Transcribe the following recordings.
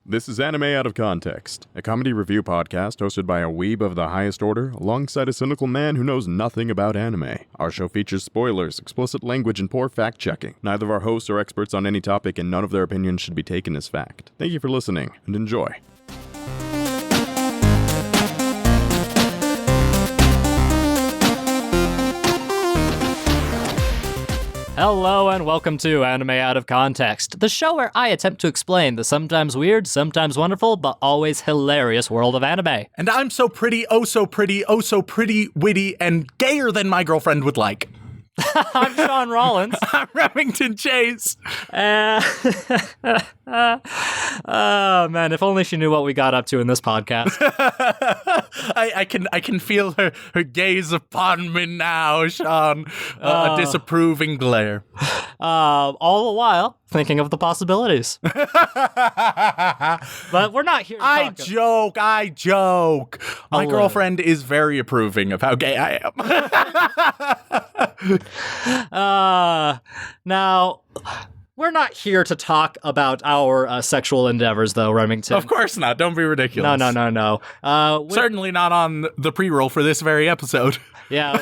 This is Anime Out of Context, a comedy review podcast hosted by a weeb of the highest order, alongside a cynical man who knows nothing about anime. Our show features spoilers, explicit language, and poor fact-checking. Neither of our hosts are experts on any topic, and none of their opinions should be taken as fact. Thank you for listening, and enjoy. Hello and welcome to Anime Out of Context, the show where I attempt to explain the sometimes weird, sometimes wonderful, but always hilarious world of anime. And I'm so pretty, oh so pretty, witty, and gayer than my girlfriend would like. I'm Shaun Rollins. I'm Remington Chase. Oh man, if only she knew what we got up to in this podcast. I can feel her gaze upon me now, Shaun. A disapproving glare. All the while thinking of the possibilities. But we're not here to I joke. My girlfriend is very approving of how gay I am. Now, we're not here to talk about our sexual endeavors, though, Remington. Of course not. Don't be ridiculous. No. Certainly not on the pre-roll for this very episode. Yeah,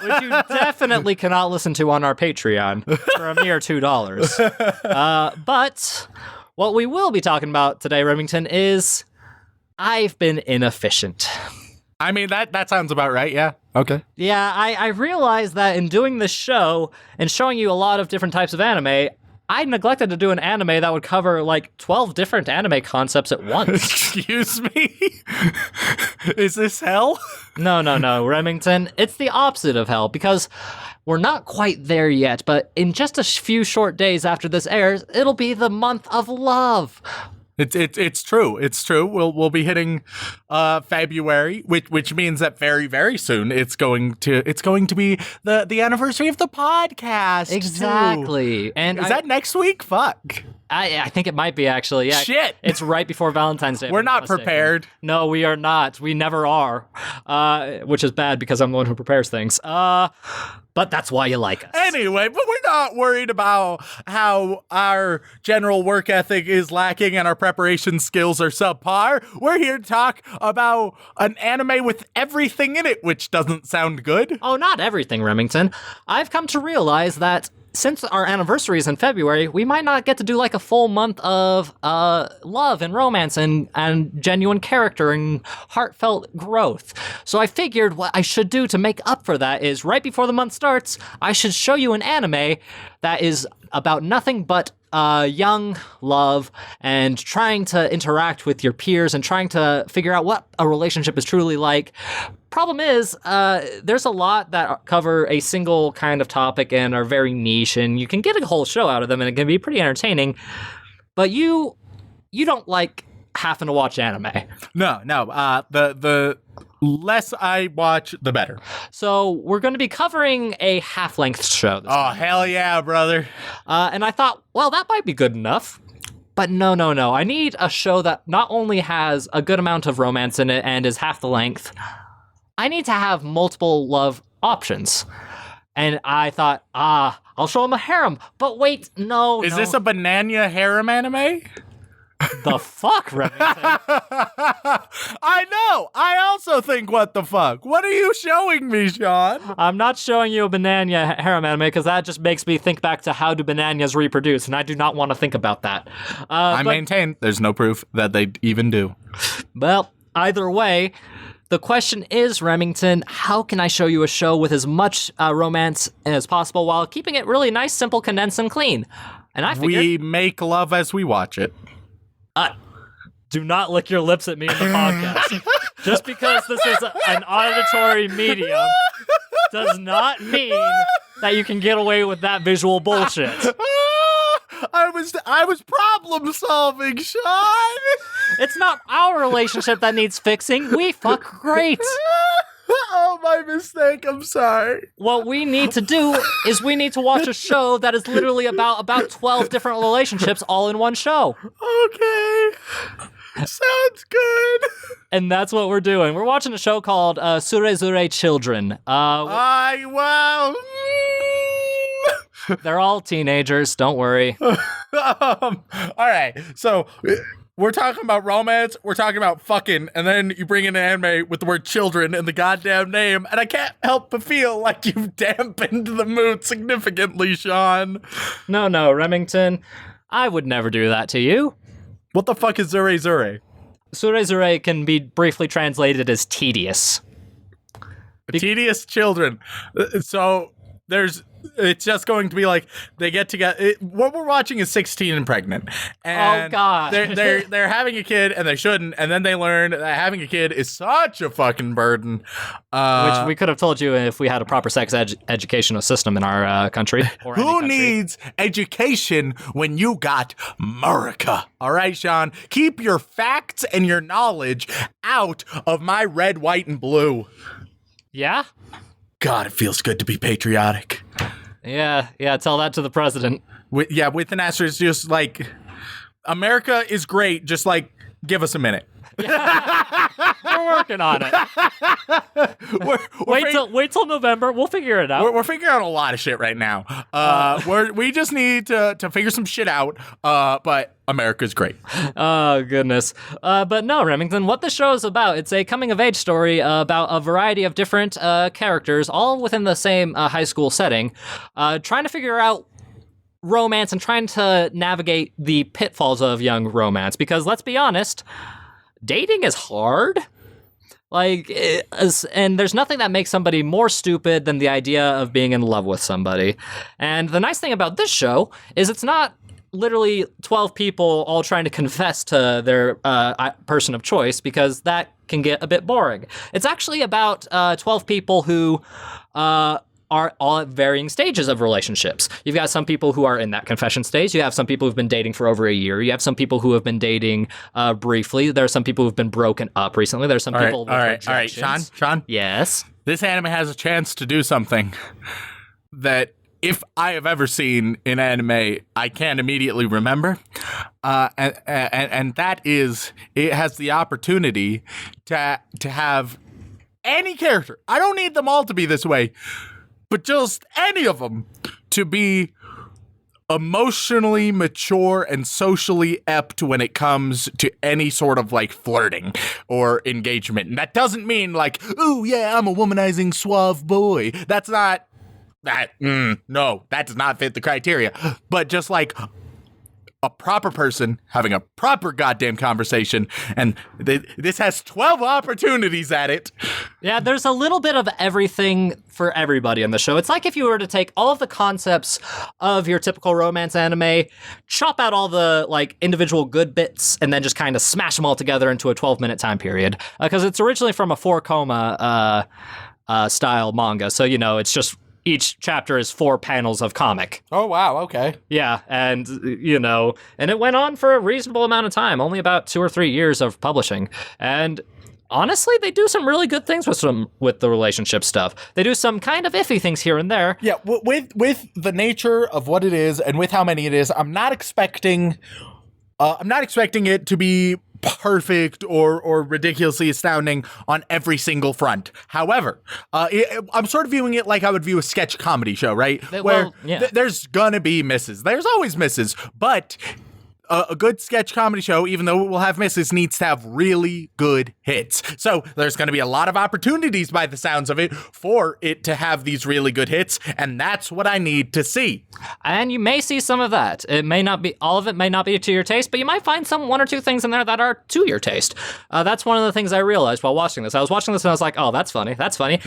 which you definitely cannot listen to on our Patreon for a mere $2. But what we will be talking about today, Remington, is I've been inefficient. I mean, that sounds about right, yeah. Okay. Yeah, I realized that in doing this show and showing you a lot of different types of anime, I neglected to do an anime that would cover like 12 different anime concepts at once. Excuse me? Is this hell? No, Remington. It's the opposite of hell because we're not quite there yet, but in just a few short days after this airs, it'll be the month of love. It's true. It's true. We'll be hitting February, which means that very, very soon it's going to be the anniversary of the podcast. Exactly. Too. And is that next week? Fuck. I think it might be, actually. Yeah. Shit. It's right before Valentine's Day. We're not prepared. No, we are not. We never are. Which is bad because I'm the one who prepares things. But that's why you like us. Anyway, but we're not worried about how our general work ethic is lacking and our preparation skills are subpar. We're here to talk about an anime with everything in it, which doesn't sound good. Oh, not everything, Remington. I've come to realize that since our anniversary is in February, we might not get to do like a full month of love and romance and genuine character and heartfelt growth. So I figured what I should do to make up for that is right before the month starts, I should show you an anime that is about nothing but young love and trying to interact with your peers and trying to figure out what a relationship is truly like. Problem is, there's a lot that cover a single kind of topic and are very niche, and you can get a whole show out of them, and it can be pretty entertaining. But you don't like having to watch anime. No. The less I watch, the better. So we're going to be covering a half-length show this time. Hell yeah, brother. And I thought, well, that might be good enough. But no. I need a show that not only has a good amount of romance in it and is half the length, I need to have multiple love options. And I thought, I'll show him a harem. But wait, no. Is this a banana harem anime? The fuck, Remington? I know. I also think, what the fuck? What are you showing me, Shaun? I'm not showing you a banana harem anime because that just makes me think back to how do bananas reproduce, and I do not want to think about that. I maintain there's no proof that they even do. Well, either way, the question is, Remington, how can I show you a show with as much romance as possible while keeping it really nice, simple, condensed, and clean? And I figured... We make love as we watch it. Do not lick your lips at me in the podcast. Just because this is an auditory medium does not mean that you can get away with that visual bullshit. I was problem solving, Shaun. It's not our relationship that needs fixing. We fuck great. Oh, my mistake. I'm sorry. What we need to do is we need to watch a show that is literally about 12 different relationships all in one show. Okay. Sounds good. And that's what we're doing. We're watching a show called Tsuredure Children. Well... They're all teenagers, don't worry. All right. So... we're talking about romance, we're talking about fucking, and then you bring in an anime with the word children in the goddamn name, and I can't help but feel like you've dampened the mood significantly, Shaun. No, Remington. I would never do that to you. What the fuck is Tsuredure? Tsuredure can be briefly translated as tedious. Tedious children. So it's just going to be like they get together. What we're watching is 16 and pregnant. And oh God. they're having a kid and they shouldn't, and then they learn that having a kid is such a fucking burden. Which we could have told you if we had a proper sex educational system in our country. Or any Who country. needs education when you got America? All right, Shaun, keep your facts and your knowledge out of my red, white, and blue. Yeah? God, it feels good to be patriotic. Yeah, tell that to the president. With an asterisk, just like, America is great, just like, give us a minute. We're working on it. Wait till November. We'll figure it out. We're figuring out a lot of shit right now. We just need to figure some shit out. But America's great. Oh, goodness. But no, Remington, what the show is about, it's a coming-of-age story about a variety of different characters, all within the same high school setting, trying to figure out romance and trying to navigate the pitfalls of young romance. Because let's be honest, dating is hard. And there's nothing that makes somebody more stupid than the idea of being in love with somebody. And the nice thing about this show is it's not literally 12 people all trying to confess to their person of choice, because that can get a bit boring. It's actually about 12 people who are all at varying stages of relationships. You've got some people who are in that confession stage. You have some people who've been dating for over a year. You have some people who have been dating briefly. There are some people who've been broken up recently. There's some people with rejections. All right, Shaun. Yes? This anime has a chance to do something that, if I have ever seen in anime, I can't immediately remember. And that is, it has the opportunity to have any character. I don't need them all to be this way, but just any of them to be emotionally mature and socially apt when it comes to any sort of like flirting or engagement. And that doesn't mean like, oh yeah, I'm a womanizing suave boy. That's not no, that does not fit the criteria. But just like a proper person having a proper goddamn conversation, and this has 12 opportunities at it. Yeah, there's a little bit of everything for everybody in the show. It's like if you were to take all of the concepts of your typical romance anime, chop out all the like individual good bits, and then just kind of smash them all together into a 12-minute time period. Because it's originally from a 4-koma style manga, so it's just each chapter is 4 panels of comic. Oh, wow. Okay. Yeah. And, and it went on for a reasonable amount of time, only about 2 or 3 years of publishing. And honestly, they do some really good things with the relationship stuff. They do some kind of iffy things here and there. Yeah. With the nature of what it is and with how many it is, I'm not expecting it to be perfect or ridiculously astounding on every single front. However, I'm sort of viewing it like I would view a sketch comedy show, right? There's gonna be misses. There's always misses, but a good sketch comedy show, even though it will have misses, needs to have really good hits. So there's going to be a lot of opportunities by the sounds of it for it to have these really good hits, and that's what I need to see. And you may see some of that. It may not be, all of it may not be to your taste, but you might find some 1 or 2 things in there that are to your taste. That's one of the things I realized while watching this. I was watching this and I was like, oh, that's funny. That's funny.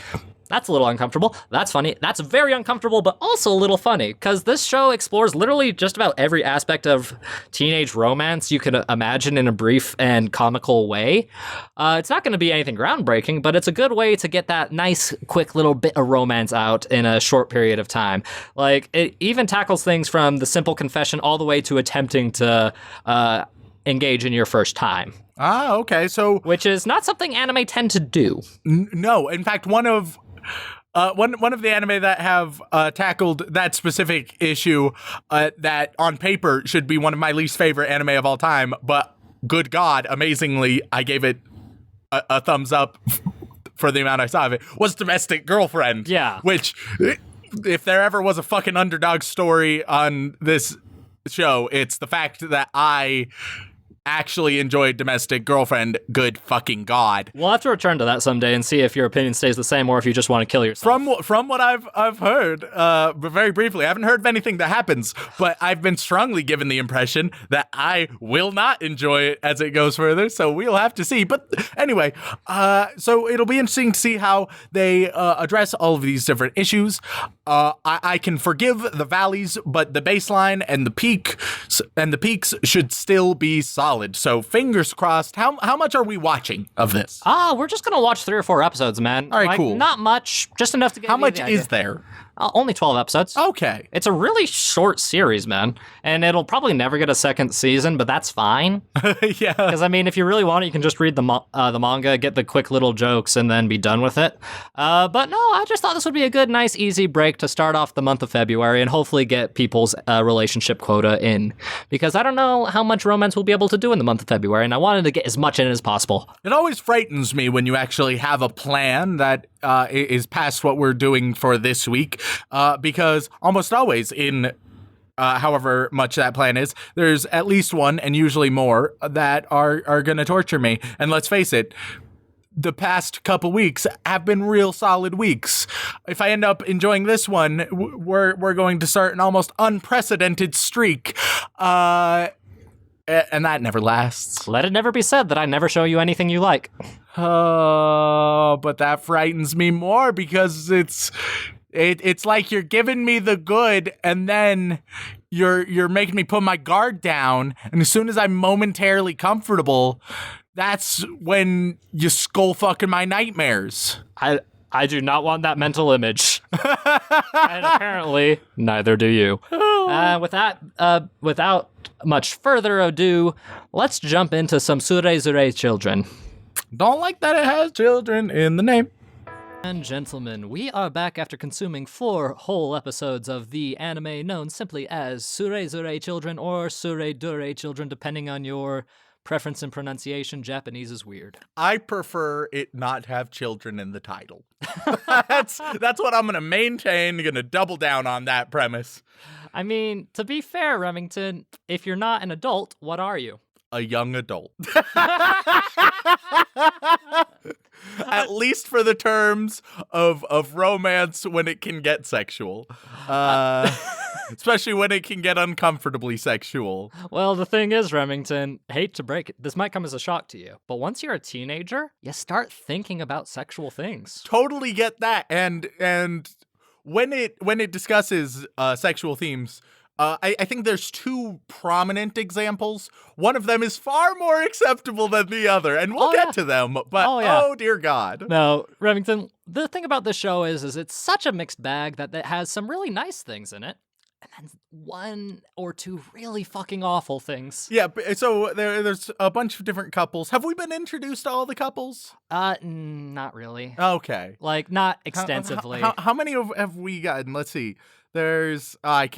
That's a little uncomfortable. That's funny. That's very uncomfortable, but also a little funny, because this show explores literally just about every aspect of teenage romance you can imagine in a brief and comical way. It's not going to be anything groundbreaking, but it's a good way to get that nice, quick little bit of romance out in a short period of time. Like, it even tackles things from the simple confession all the way to attempting to engage in your first time. Ah, okay. So, which is not something anime tend to do. No, in fact, one of the anime that have tackled that specific issue that on paper should be one of my least favorite anime of all time, but good God, amazingly, I gave it a thumbs up for the amount I saw of it, was Domestic Girlfriend. Yeah. Which, if there ever was a fucking underdog story on this show, it's the fact that I actually enjoy domestic girlfriend, good fucking God. We'll have to return to that someday and see if your opinion stays the same or if you just want to kill yourself. From what I've heard, but very briefly, I haven't heard of anything that happens, but I've been strongly given the impression that I will not enjoy it as it goes further, so we'll have to see. But anyway, so it'll be interesting to see how they address all of these different issues. I can forgive the valleys, but the baseline and the peaks should still be solid. So fingers crossed. How much are we watching of this? We're just gonna watch 3 or 4 episodes, man. All right, cool. Not much, just enough to get. How much is there? Only 12 episodes. Okay. It's a really short series, man. And it'll probably never get a second season, but that's fine. Yeah. Because, I mean, if you really want it, you can just read the manga, get the quick little jokes, and then be done with it. But no, I just thought this would be a good, nice, easy break to start off the month of February and hopefully get people's relationship quota in. Because I don't know how much romance we'll be able to do in the month of February, and I wanted to get as much in as possible. It always frightens me when you actually have a plan that is past what we're doing for this week, because almost always in however much that plan is, there's at least one and usually more that are going to torture me. And let's face it, the past couple weeks have been real solid weeks. If I end up enjoying this one, we're going to start an almost unprecedented streak. And that never lasts. Let it never be said that I never show you anything you like. Oh, but that frightens me more because it's like you're giving me the good and then you're making me put my guard down, and as soon as I'm momentarily comfortable, that's when you skull fucking my nightmares. I do not want that mental image. And apparently, neither do you. Without much further ado, let's jump into some Tsuredure Children. Don't like that it has children in the name. And gentlemen, we are back after consuming 4 whole episodes of the anime known simply as Tsuredure Children or Tsuredure Children, depending on your preference and pronunciation. Japanese is weird. I prefer it not have children in the title. That's what I'm going to maintain. Going to double down on that premise. I mean, to be fair, Remington, if you're not an adult, what are you? A young adult. At least for the terms of romance when it can get sexual. Especially when it can get uncomfortably sexual. Well, the thing is, Remington, hate to break it, this might come as a shock to you, but once you're a teenager, you start thinking about sexual things. Totally get that. And when it discusses sexual themes, I think there's 2 prominent examples. One of them is far more acceptable than the other, and we'll get to them. But oh dear God. No, Remington, the thing about this show is it's such a mixed bag that it has some really nice things in it, and then 1 or 2 really fucking awful things. Yeah, so there's a bunch of different couples. Have we been introduced to all the couples? Not really. Okay. Like, not extensively. How many have we gotten? Let's see. There's I'm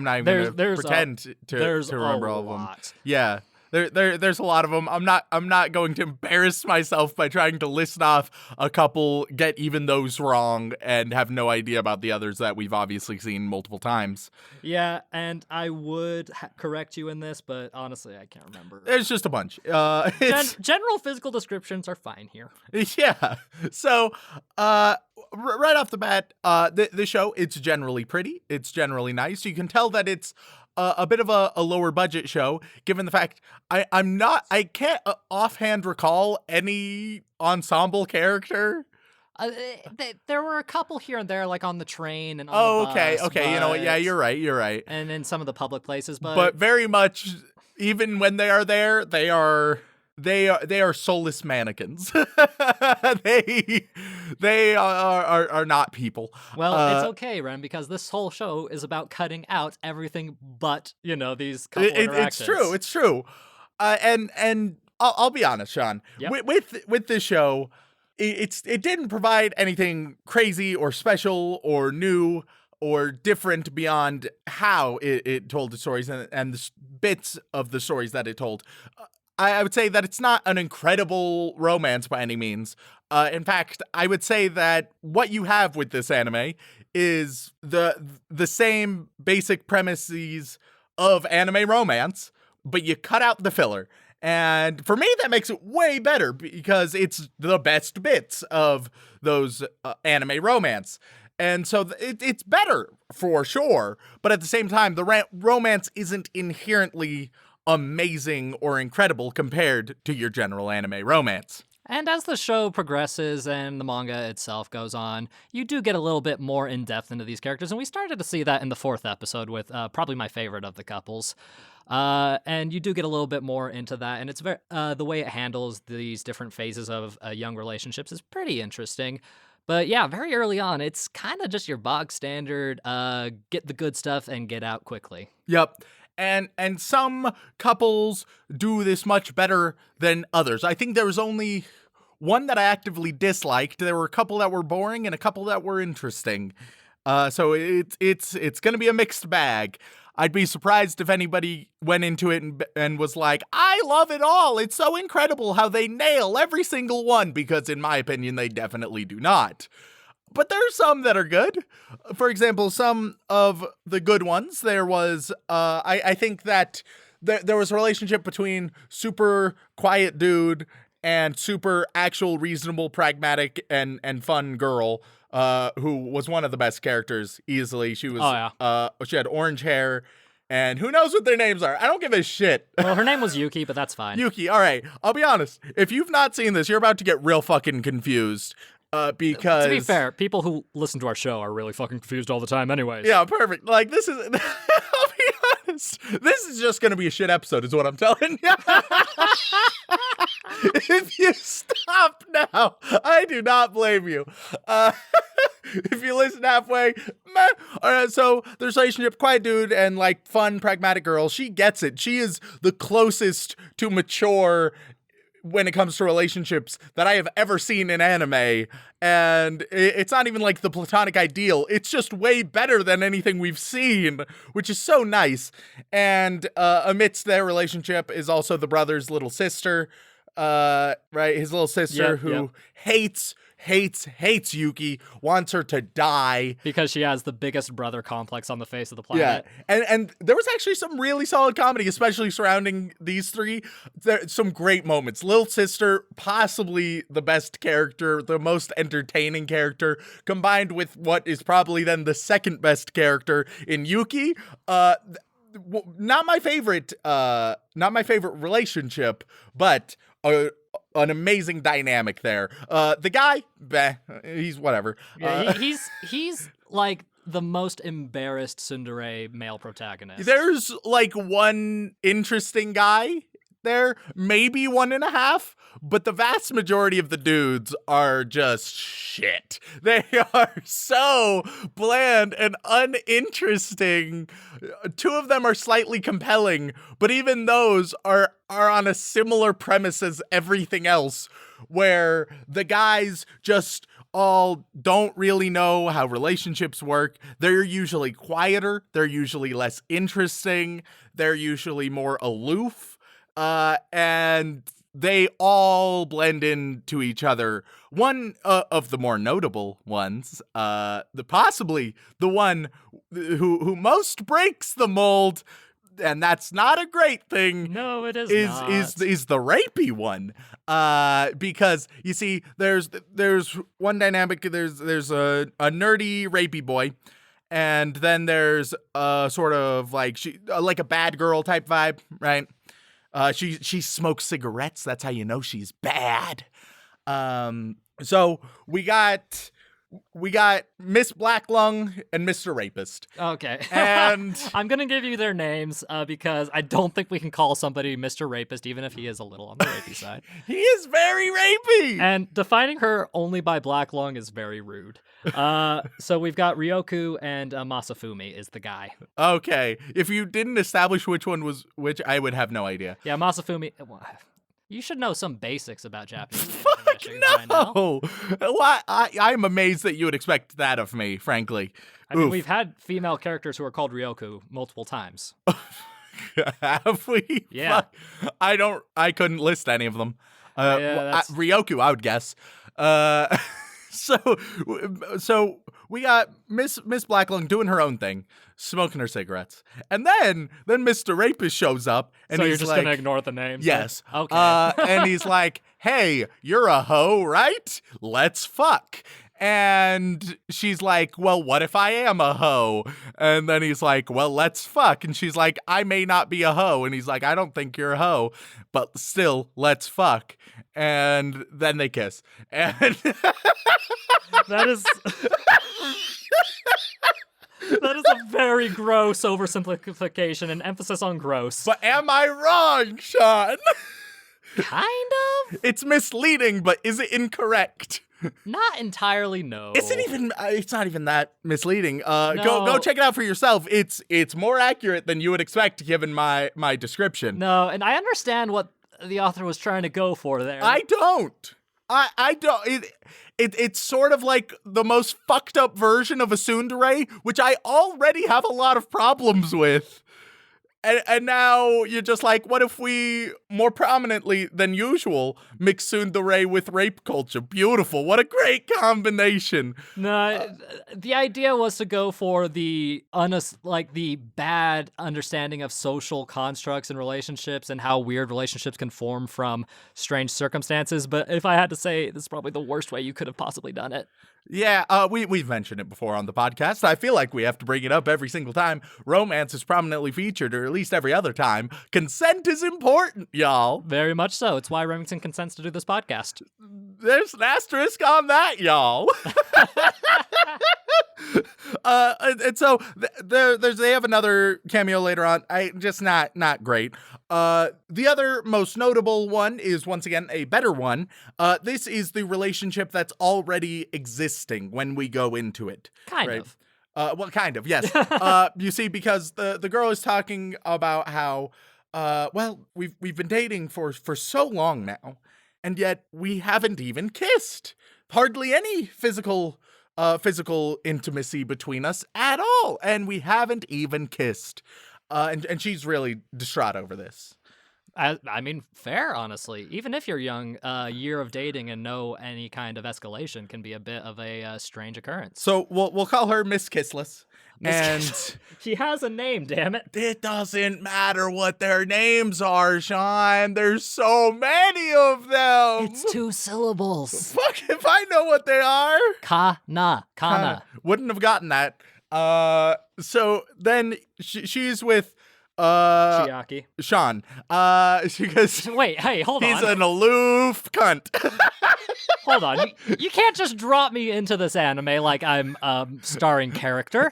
not even going to pretend to remember all of them. Yeah. There's a lot of them. I'm not going to embarrass myself by trying to list off a couple, get even those wrong, and have no idea about the others that we've obviously seen multiple times. Yeah, and I would correct you in this, but honestly, I can't remember. There's just a bunch. General physical descriptions are fine here. Yeah. So, right off the bat, the show, it's generally pretty. It's generally nice. You can tell that it's a bit of a lower budget show, given the fact I can't offhand recall any ensemble character. There were a couple here and there, like on the train and on the bus. Okay. You know what? Yeah, you're right. And in some of the public places, but very much, even when they are there, they are soulless mannequins. They are not people. Well, it's okay, Ren, because this whole show is about cutting out everything but, these couple interactions. It's true. And I'll be honest, Shaun. Yep. With this show, it didn't provide anything crazy or special or new or different beyond how it told the stories and the bits of the stories that it told. I would say that it's not an incredible romance by any means. In fact, I would say that what you have with this anime is the same basic premises of anime romance, but you cut out the filler. And for me, that makes it way better because it's the best bits of those anime romance. And so it's better for sure. But at the same time, the romance isn't inherently amazing or incredible compared to your general anime romance. And as the show progresses and the manga itself goes on, you do get a little bit more in-depth into these characters, and we started to see that in the 4th episode with probably my favorite of the couples. And you do get a little bit more into that, and it's very the way it handles these different phases of young relationships is pretty interesting. But yeah, very early on, it's kind of just your bog standard, get the good stuff and get out quickly. Yep. And some couples do this much better than others. I think there was only one that I actively disliked. There were a couple that were boring and a couple that were interesting. So it's going to be a mixed bag. I'd be surprised if anybody went into it and was like, I love it all. It's so incredible how they nail every single one, because in my opinion, they definitely do not. But there are some that are good. For example, some of the good ones, there was, I think that there was a relationship between super quiet dude and super actual reasonable, pragmatic, and fun girl, who was one of the best characters easily. She was, she had orange hair, and who knows what their names are? I don't give a shit. Well, her name was Yuki, but that's fine. Yuki, all right. I'll be honest. If you've not seen this, you're about to get real fucking confused. Because to be fair, people who listen to our show are really fucking confused all the time anyways. Yeah, perfect. Like, this is, I'll be honest, this is just going to be a shit episode is what I'm telling you. If you stop now, I do not blame you. If you listen halfway, meh. All right, so the relationship, quiet dude and like fun, pragmatic girl, she gets it. She is the closest to mature when it comes to relationships that I have ever seen in anime. And it's not even like the platonic ideal. It's just way better than anything we've seen, which is so nice. And amidst their relationship is also the brother's little sister, right? His little sister who hates Yuki, wants her to die. Because she has the biggest brother complex on the face of the planet. Yeah, and there was actually some really solid comedy, especially surrounding these three. There's some great moments. Little sister, possibly the best character, the most entertaining character, combined with what is probably then the second best character in Yuki. Not my favorite relationship, but an amazing dynamic there. The guy, he's whatever. Yeah, he's like the most embarrassed tsundere male protagonist. There's like one interesting guy there, maybe 1.5, but the vast majority of the dudes are just shit. They are so bland and uninteresting. 2 of them are slightly compelling, but even those are on a similar premise as everything else, where the guys just all don't really know how relationships work. They're usually quieter. They're usually less interesting. They're usually more aloof. And they all blend into each other. One of the more notable ones, possibly the one who most breaks the mold, and that's not a great thing. No, it is not. Is the rapey one. Because you see, there's one dynamic. There's a nerdy rapey boy. And then there's sort of like like a bad girl type vibe, right? She smokes cigarettes. That's how you know she's bad. So we got Miss Blacklung and Mr. Rapist. Okay. And I'm going to give you their names because I don't think we can call somebody Mr. Rapist, even if he is a little on the rapey side. He is very rapey. And defining her only by Blacklung is very rude. So we've got Ryoku and Masafumi is the guy. Okay. If you didn't establish which one was which, I would have no idea. Yeah, Masafumi. You should know some basics about Japanese. Fuck no! Well, I'm amazed that you would expect that of me, frankly. I mean, we've had female characters who are called Ryoku multiple times. Have we? Yeah. Fuck. I couldn't list any of them. Yeah, Ryoku, I would guess. So we got Miss Blacklung doing her own thing, smoking her cigarettes. And then Mr. Rapist shows up and So he's you're just like, gonna ignore the names? yes. Okay. And he's like, hey, you're a hoe, right? Let's fuck. And she's like, well, what if I am a hoe? And then he's like, well, let's fuck. And she's like, I may not be a hoe. And he's like, I don't think you're a hoe, but still, let's fuck. And then they kiss. And That is that is a very gross oversimplification and emphasis on gross. but am I wrong, Shaun? Kind of? It's misleading, but is it incorrect? Not entirely, no. It's not even that misleading. No. Go check it out for yourself. It's more accurate than you would expect given my description. No, and I understand what the author was trying to go for there. I don't. I don't. It's sort of like the most fucked up version of a tsundere, which I already have a lot of problems with. And now you're just like, what if we more prominently than usual mix tsundere with rape culture? Beautiful. What a great combination. No, the idea was to go for the the bad understanding of social constructs and relationships and how weird relationships can form from strange circumstances. But if I had to say, this is probably the worst way you could have possibly done it. Yeah, we've mentioned it before on the podcast. I feel like we have to bring it up every single time romance is prominently featured, or at least every other time. Consent is important, y'all. Very much so. It's why Remington consents to do this podcast. There's an asterisk on that, y'all. And so they have another cameo later on. Just not great. The other most notable one is once again a better one. This is the relationship that's already existing when we go into it. Kind right? of. Well, kind of, yes. You see, because the girl is talking about how, we've been dating for so long now, and yet we haven't even kissed. Hardly any physical intimacy between us at all, and we haven't even kissed. And she's really distraught over this. I mean, fair, honestly. Even if you're young, a year of dating and no any kind of escalation can be a bit of a strange occurrence. So we'll call her Miss Kissless. And she has a name, damn it. It doesn't matter what their names are, Shaun. There's so many of them. It's 2 syllables. Fuck if I know what they are. Kana. Wouldn't have gotten that. So then she's with Chiaki. Shaun. Because Wait, hey, hold on. he's an aloof cunt. Hold on. You can't just drop me into this anime like I'm starring character.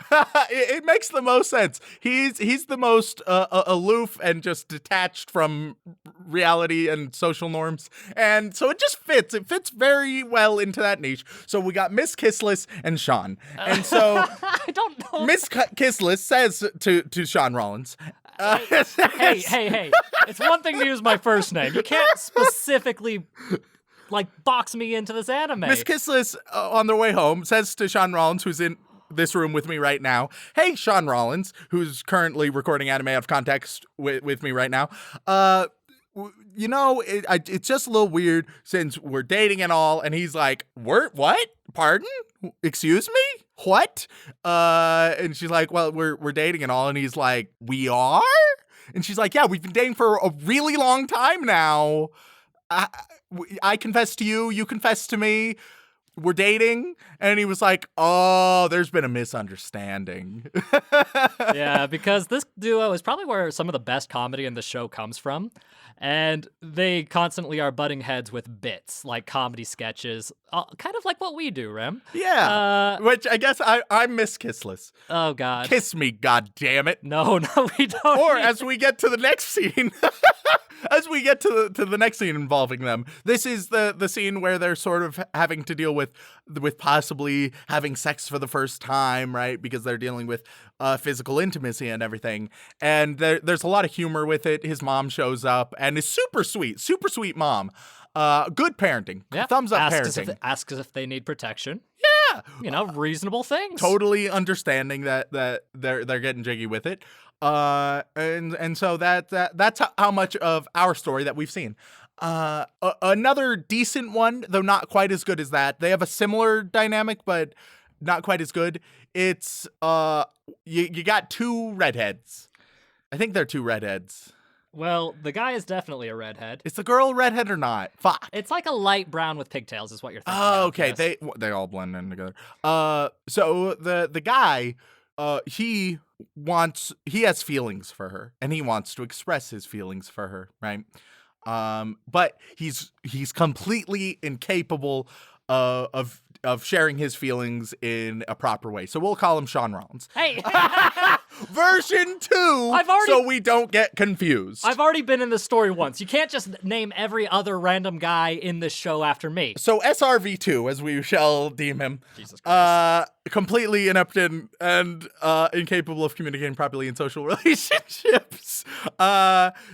It makes the most sense. He's the most aloof and just detached from reality and social norms. And so it just fits. It fits very well into that niche. So we got Miss Kissless and Shaun. And so I don't know. Miss Kissless says to Shaun Rollins, Hey. It's one thing to use my first name. You can't specifically box me into this anime. Miss Kissless, on their way home, says to Shaun Rollins, who's in this room with me right now, hey, Shaun Rollins, who's currently recording anime out of context with me right now, it's just a little weird since we're dating and all, and he's like, what? Pardon? Excuse me? What? And she's like, well, we're dating and all, and he's like, we are? And she's like, yeah, we've been dating for a really long time now. I confess to you, you confess to me, we're dating. And he was like, oh, there's been a misunderstanding. Yeah, because this duo is probably where some of the best comedy in the show comes from. And they constantly are butting heads with bits, like comedy sketches, kind of like what we do, Rem. Yeah, which I guess I'm Miss Kissless. Oh, God. Kiss me, goddammit. No, we don't. Or as we get to the next scene... As we get to the next scene involving them, this is the scene where they're sort of having to deal with possibly having sex for the first time, right? Because they're dealing with physical intimacy and everything. And there's a lot of humor with it. His mom shows up and is super sweet mom. Good parenting. Yeah. Thumbs up parenting. Asks if they need protection. Yeah. Reasonable things. Totally understanding that they're getting jiggy with it. And so that's how much of our story that we've seen. Another decent one, though not quite as good as that. They have a similar dynamic, but not quite as good. It's you got two redheads. I think they're two redheads. Well, the guy is definitely a redhead. Is the girl a redhead or not? Fuck. It's like a light brown with pigtails is what you're thinking. Oh, of, okay. yes. They all blend in together. So the guy, he has feelings for her, and he wants to express his feelings for her, right? But he's completely incapable of sharing his feelings in a proper way. So we'll call him Shaun Rollins. Hey! Version 2, so we don't get confused. I've already been in this story once. You can't just name every other random guy in this show after me. So SRV2, as we shall deem him, Jesus Christ. Completely inept and incapable of communicating properly in social relationships.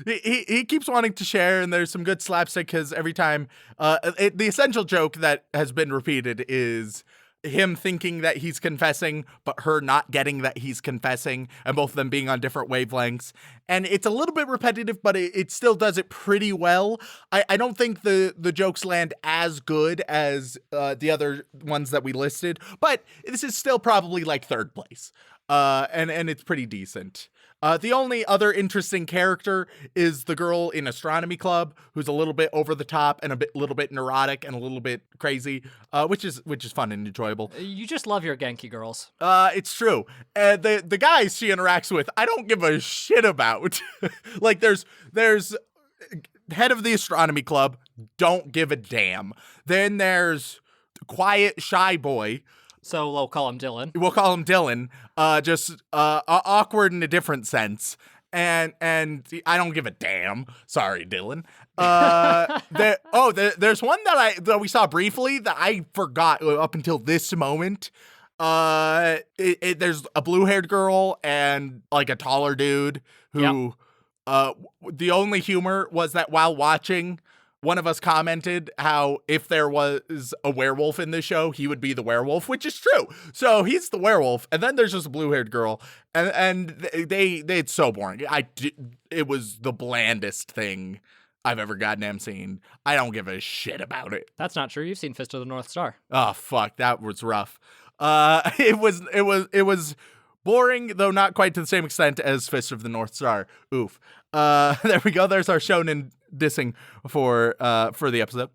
He keeps wanting to share, and there's some good slapstick because every time, the essential joke that has been repeated is him thinking that he's confessing, but her not getting that he's confessing, and both of them being on different wavelengths. And it's a little bit repetitive, but it still does it pretty well. I don't think the jokes land as good as the other ones that we listed, but this is still probably like third place. And it's pretty decent. The only other interesting character is the girl in astronomy club, who's a little bit over the top and little bit neurotic and a little bit crazy, which is fun and enjoyable. You just love your Genki girls. It's true. The guys she interacts with, I don't give a shit about. Like there's head of the astronomy club, don't give a damn. Then there's quiet shy boy. So we'll call him Dylan. We'll call him Dylan. Just awkward in a different sense. And I don't give a damn. Sorry, Dylan. There's one that we saw briefly that I forgot up until this moment. There's a blue-haired girl and like a taller dude who the only humor was that while watching, one of us commented how if there was a werewolf in this show, he would be the werewolf, which is true. So he's the werewolf, and then there's just a blue-haired girl, and it's so boring. It was the blandest thing I've ever goddamn seen. I don't give a shit about it. That's not true. You've seen Fist of the North Star. Oh fuck, that was rough. It was boring, though not quite to the same extent as Fist of the North Star. Oof. There we go. There's our shonen dissing for the episode.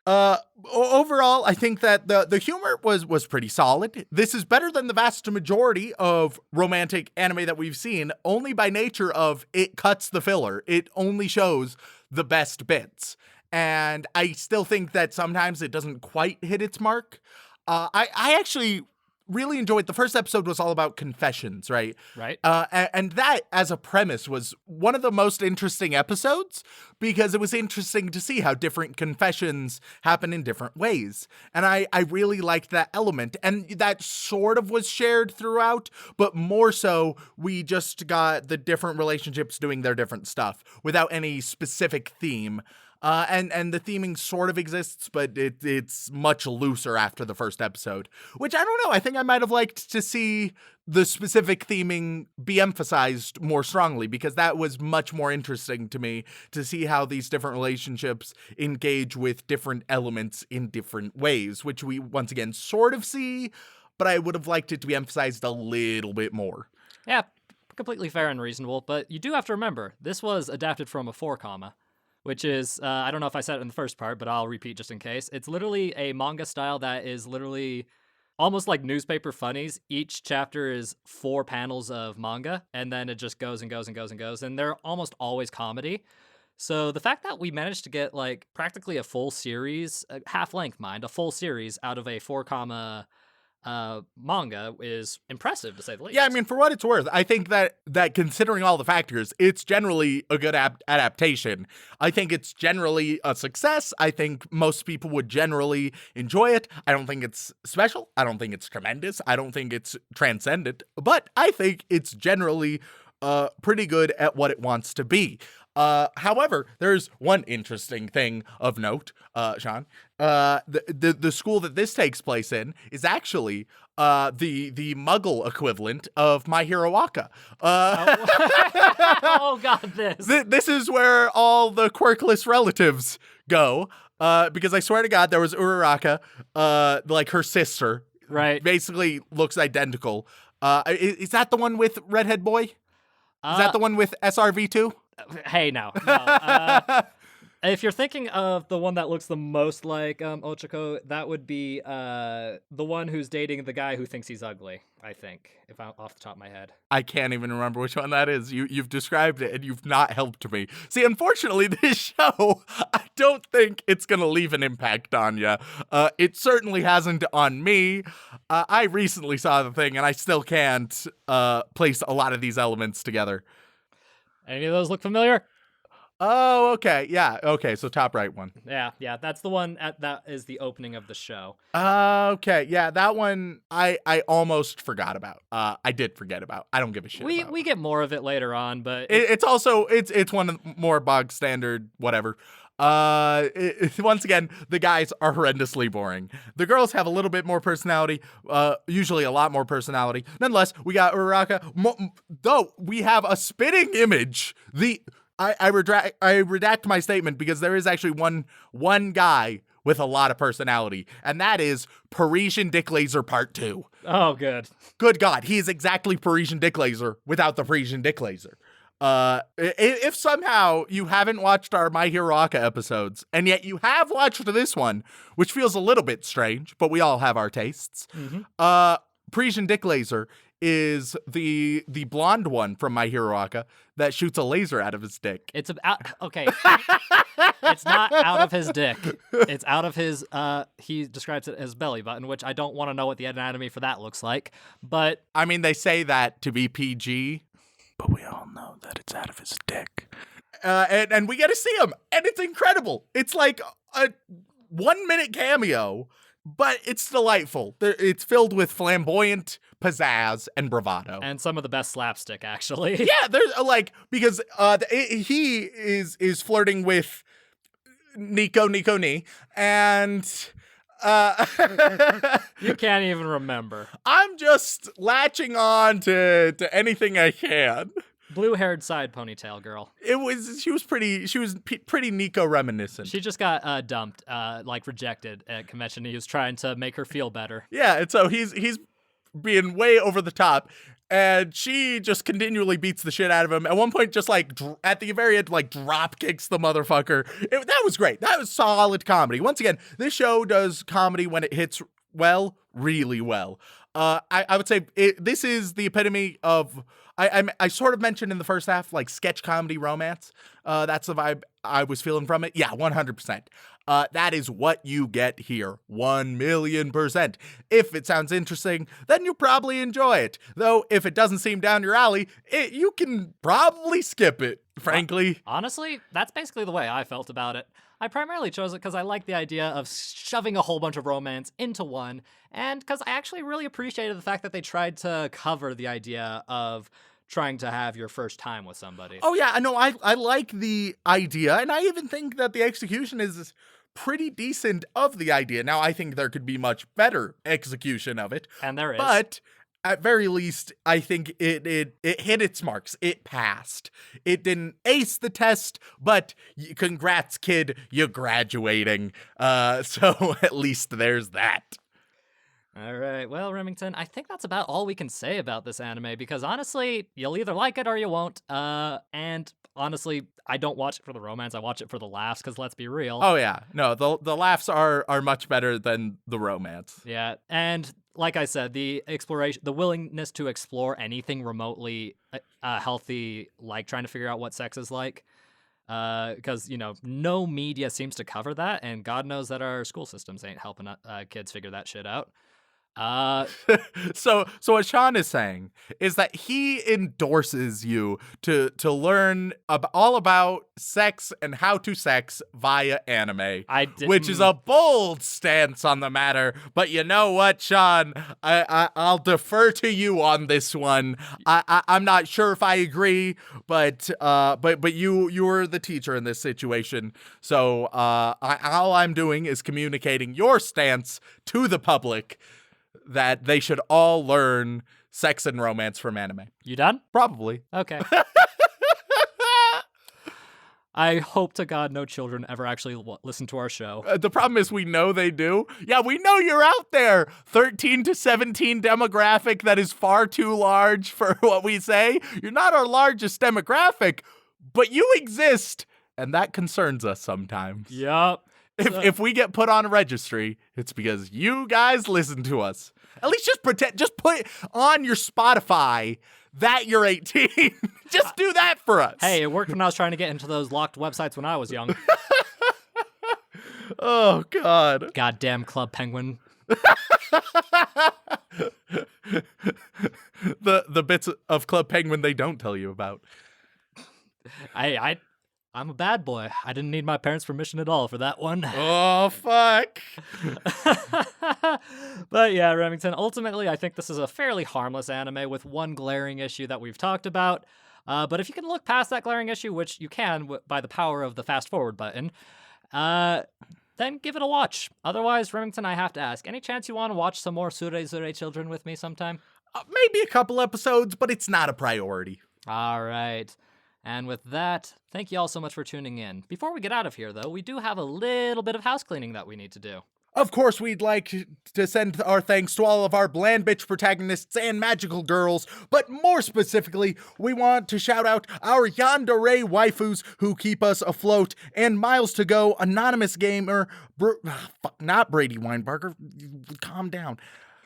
Overall, I think that the humor was pretty solid. This is better than the vast majority of romantic anime that we've seen, only by nature of it cuts the filler. It only shows the best bits. And I still think that sometimes it doesn't quite hit its mark. I actually really enjoyed the first episode. Was all about confessions, right? And that as a premise was one of the most interesting episodes because it was interesting to see how different confessions happen in different ways. And I really liked that element, and that sort of was shared throughout, but more so we just got the different relationships doing their different stuff without any specific theme. And the theming sort of exists, but it's much looser after the first episode, which I don't know. I think I might have liked to see the specific theming be emphasized more strongly because that was much more interesting to me to see how these different relationships engage with different elements in different ways, which we once again sort of see, but I would have liked it to be emphasized a little bit more. Yeah, completely fair and reasonable, but you do have to remember, this was adapted from a 4-comma. Which is, I don't know if I said it in the first part, but I'll repeat just in case. It's literally a manga style that is literally almost like newspaper funnies. Each chapter is 4 panels of manga, and then it just goes and goes and goes and goes, and they're almost always comedy. So the fact that we managed to get like practically a full series, half-length mind, a full series out of a 4-comma manga is impressive to say the least. Yeah, I mean, for what it's worth, I think that considering all the factors, it's generally a good adaptation. I think it's generally a success. I think most people would generally enjoy it. I don't think it's special. I don't think it's tremendous. I don't think it's transcendent. But I think it's generally pretty good at what it wants to be. However, there's one interesting thing of note, Shaun. The school that this takes place in is actually the Muggle equivalent of My Hero Aka. Oh God, This is where all the quirkless relatives go. Because I swear to God, there was Uraraka, like her sister, Right. basically looks identical. Is that the one with Redhead Boy? Is that the one with SRV2? Hey, no. If you're thinking of the one that looks the most like Ochako, that would be the one who's dating the guy who thinks he's ugly, I think, if I'm off the top of my head. I can't even remember which one that is. You've described it, and you've not helped me. See, unfortunately, this show, I don't think it's going to leave an impact on you. It certainly hasn't on me. I recently saw the thing, and I still can't place a lot of these elements together. Any of those look familiar? Oh, okay. Yeah. Okay. So top right one. Yeah. That's the one that is the opening of the show. Okay. Yeah. That one I almost forgot about. I did forget about. I don't give a shit about. We get more of it later on, but It's also it's one of the more bog standard whatever. Once again, the guys are horrendously boring. The girls have a little bit more personality, usually a lot more personality. Nonetheless, we got Uraraka. Though we have a spitting image. I redact my statement because there is actually one guy with a lot of personality, and that is Parisian Dick Laser Part 2. Oh, good. Good God, he is exactly Parisian Dick Laser without the Parisian Dick Laser. If somehow you haven't watched our My Hero Academia episodes, and yet you have watched this one, which feels a little bit strange, but we all have our tastes. Mm-hmm. Parisian Dick Laser is the blonde one from My Hero Academia that shoots a laser out of his dick. It's okay. It's not out of his dick. It's out of his he describes it as belly button, which I don't want to know what the anatomy for that looks like. But I mean, they say that to be PG, but we all know that it's out of his dick. And we get to see him, and it's incredible. It's like a 1 minute cameo, but it's delightful. It's filled with flamboyant pizzazz and bravado, and some of the best slapstick, actually. Yeah, there's because he is flirting with Nico Ni, and you can't even remember. I'm just latching on to anything I can. Blue-haired side ponytail girl. She was pretty Nico reminiscent. She just got dumped, rejected at convention. He was trying to make her feel better. Yeah, and so he's being way over the top, and she just continually beats the shit out of him. At one point, just at the very end, drop kicks the motherfucker. That was great. That was solid comedy. Once again, this show does comedy when it hits well, really well. I would say this is the epitome of. I sort of mentioned in the first half, sketch comedy romance. That's the vibe I was feeling from it. Yeah, 100%. That is what you get here. 1,000,000%. If it sounds interesting, then you'll probably enjoy it. Though, if it doesn't seem down your alley, you can probably skip it, frankly. Honestly, that's basically the way I felt about it. I primarily chose it because I like the idea of shoving a whole bunch of romance into one, and because I actually really appreciated the fact that they tried to cover the idea of trying to have your first time with somebody. Oh yeah, no, I like the idea, and I even think that the execution is pretty decent of the idea. Now, I think there could be much better execution of it. And there is. But at very least, I think it hit its marks. It passed. It didn't ace the test, but congrats, kid, you're graduating. So at least there's that. All right. Well, Remington, I think that's about all we can say about this anime because honestly, you'll either like it or you won't. And honestly, I don't watch it for the romance. I watch it for the laughs because let's be real. Oh, yeah. No, the laughs are much better than the romance. Yeah. And like I said, the exploration, the willingness to explore anything remotely healthy, like trying to figure out what sex is like. Because, no media seems to cover that. And God knows that our school systems ain't helping kids figure that shit out. So what Shaun is saying is that he endorses you to learn all about sex and how to sex via anime, which is a bold stance on the matter. But you know what, Shaun? I'll defer to you on this one. I'm not sure if I agree, but you're the teacher in this situation. So all I'm doing is communicating your stance to the public that they should all learn sex and romance from anime. You done? Probably. Okay. I hope to God no children ever actually listen to our show. The problem is we know they do. Yeah, we know you're out there. 13 to 17 demographic that is far too large for what we say. You're not our largest demographic, but you exist, and that concerns us sometimes. Yup. If we get put on a registry, it's because you guys listen to us. At least just put on your Spotify that you're 18. Just do that for us. Hey, it worked when I was trying to get into those locked websites when I was young. Oh, God. Goddamn Club Penguin. The bits of Club Penguin they don't tell you about. I'm a bad boy. I didn't need my parents' permission at all for that one. Oh, fuck. But yeah, Remington, ultimately, I think this is a fairly harmless anime with one glaring issue that we've talked about. But if you can look past that glaring issue, which you can by the power of the fast forward button, then give it a watch. Otherwise, Remington, I have to ask, any chance you want to watch some more Tsuredure Children with me sometime? Maybe a couple episodes, but it's not a priority. All right. And with that, thank you all so much for tuning in. Before we get out of here, though, we do have a little bit of house cleaning that we need to do. Of course, we'd like to send our thanks to all of our bland bitch protagonists and magical girls, but more specifically, we want to shout out our yandere waifus who keep us afloat, and miles to go, anonymous gamer, not Brady Weinbarger, calm down.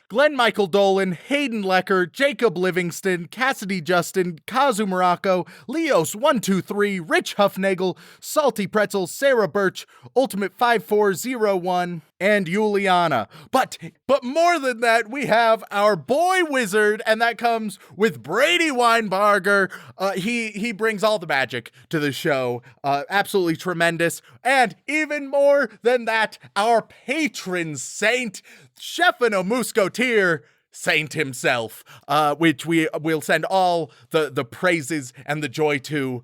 Glenn Michael Dolan, Hayden Lecker, Jacob Livingston, Cassidy Justin, Kazu Morocco, Leos123, Rich Huffnagel, Salty Pretzel, Sarah Birch, Ultimate 5401, and Juliana. But more than that, we have our boy wizard, and that comes with Brady Weinbarger. He brings all the magic to the show. Absolutely tremendous. And even more than that, our patron saint, Chefino Muscotier, Saint himself, which we will send all the praises and the joy to.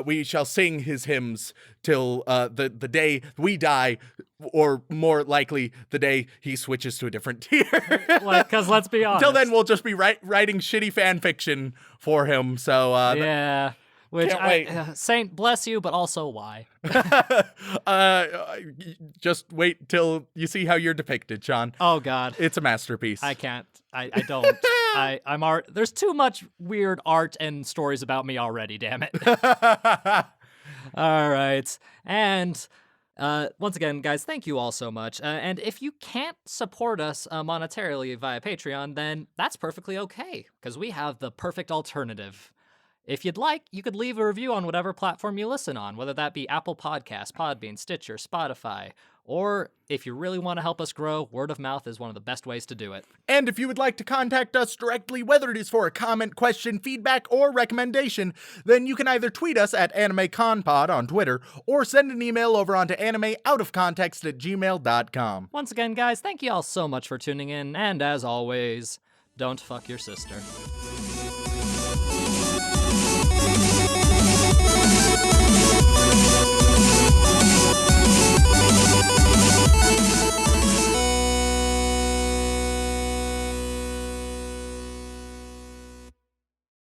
We shall sing his hymns till the day we die, or more likely, the day he switches to a different tier. Because let's be honest. Till then, we'll just be writing shitty fan fiction for him. So yeah. Which can't wait. Saint, bless you, but also why? Just wait till you see how you're depicted, Shaun. Oh God, It's a masterpiece. I can't. I don't. I'm art. There's too much weird art and stories about me already. Damn it. All right, and once again, guys, thank you all so much. And if you can't support us monetarily via Patreon, then that's perfectly okay, because we have the perfect alternative. If you'd like, you could leave a review on whatever platform you listen on, whether that be Apple Podcasts, Podbean, Stitcher, Spotify, or if you really want to help us grow, word of mouth is one of the best ways to do it. And if you would like to contact us directly, whether it is for a comment, question, feedback, or recommendation, then you can either tweet us at AnimeConPod on Twitter, or send an email over onto animeoutofcontext@gmail.com. Once again, guys, thank you all so much for tuning in, and as always, don't fuck your sister.